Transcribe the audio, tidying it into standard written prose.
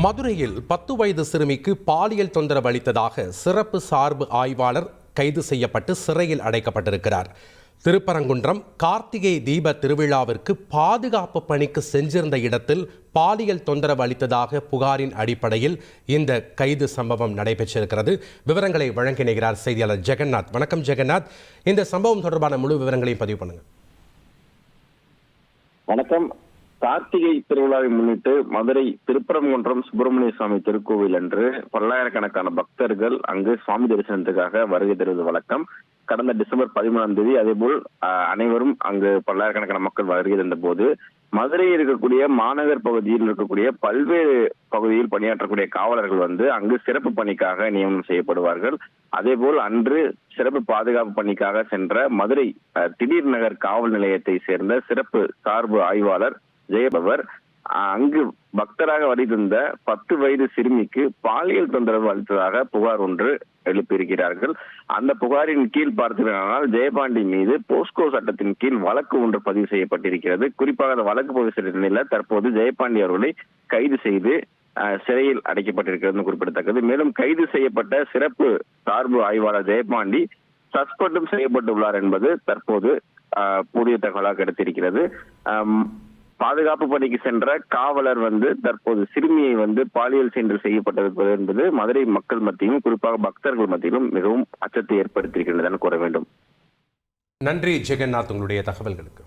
மதுரையில் 10 வயது சிறுமிக்கு பாலியல் தொந்தரவு அளித்ததாக சிறப்பு சார்பு ஆய்வாளர் கைது செய்யப்பட்டு சிறையில் அடைக்கப்பட்டிருக்கிறார். திருப்பரங்குன்றம் கார்த்திகை தீப திருவிழாவிற்கு பாதுகாப்பு பணிக்கு சென்றிருந்த இடத்தில் பாலியல் தொந்தரவு அளித்ததாக புகாரின் அடிப்படையில் இந்த கைது சம்பவம் நடைபெற்றிருக்கிறது. விவரங்களை வழங்கினார் செய்தியாளர் ஜெகநாத். வணக்கம் ஜெகநாத், இந்த சம்பவம் தொடர்பான முழு விவரங்களையும் பதிவு பண்ணுங்க. வணக்கம். கார்த்திகை திருவிழாவை முன்னிட்டு மதுரை திருப்பரங்குன்றம் சுப்பிரமணிய சுவாமி திருக்கோவில் அன்று பல்லாயிரக்கணக்கான பக்தர்கள் அங்கு சுவாமி தரிசனத்துக்காக வருகை தருவது வழக்கம். கடந்த டிசம்பர் 13ஆம் தேதி அதேபோல் அனைவரும் அங்கு பல்லாயிரக்கணக்கான மக்கள் வருகை தந்த போது மதுரையில் இருக்கக்கூடிய மாநகர் பகுதியில் இருக்கக்கூடிய பல்வேறு பகுதியில் பணியாற்றக்கூடிய காவலர்கள் அங்கு சிறப்பு பணிக்காக நியமனம் செய்யப்படுவார்கள். அதேபோல் அன்று சிறப்பு பாதுகாப்பு பணிக்காக சென்ற மதுரை திடீர் நகர் காவல் நிலையத்தை சேர்ந்த சிறப்பு சார்பு ஆய்வாளர் ஜெயபவர் அங்கு பக்தராக வருகின்ற 10 வயது சிறுமிக்கு பாலியல் தொந்தரவு அளித்ததாக புகார் ஒன்று எழுப்பியிருக்கிறார்கள். அந்த புகாரின் கீழ் பார்த்தீர்கள் ஜெயபாண்டி மீது போஸ்கோ சட்டத்தின் கீழ் வழக்கு ஒன்று பதிவு செய்யப்பட்டிருக்கிறது. குறிப்பாக அந்த வழக்கு பதிவு செய்த நிலையில் தற்போது ஜெயபாண்டி அவர்களை கைது செய்து சிறையில் அடைக்கப்பட்டிருக்கிறது குறிப்பிடத்தக்கது. மேலும் கைது செய்யப்பட்ட சிறப்பு சார்பு ஆய்வாளர் ஜெயபாண்டி சஸ்பெண்டும் செய்யப்பட்டுள்ளார் என்பது தற்போது புதிய தகவலாக கிடைத்திருக்கிறது. பாதுகாப்பு பணிக்கு சென்ற காவலர் தற்போது சிறுமியை பாலியல் செயல் செய்யப்பட்டது என்பது மதுரை மக்கள் மத்தியிலும் குறிப்பாக பக்தர்கள் மத்தியிலும் மிகவும் அச்சத்தை ஏற்படுத்தியிருக்கின்றன கூற வேண்டும். நன்றி ஜெகநாத், உங்களுடைய தகவல்களுக்கு.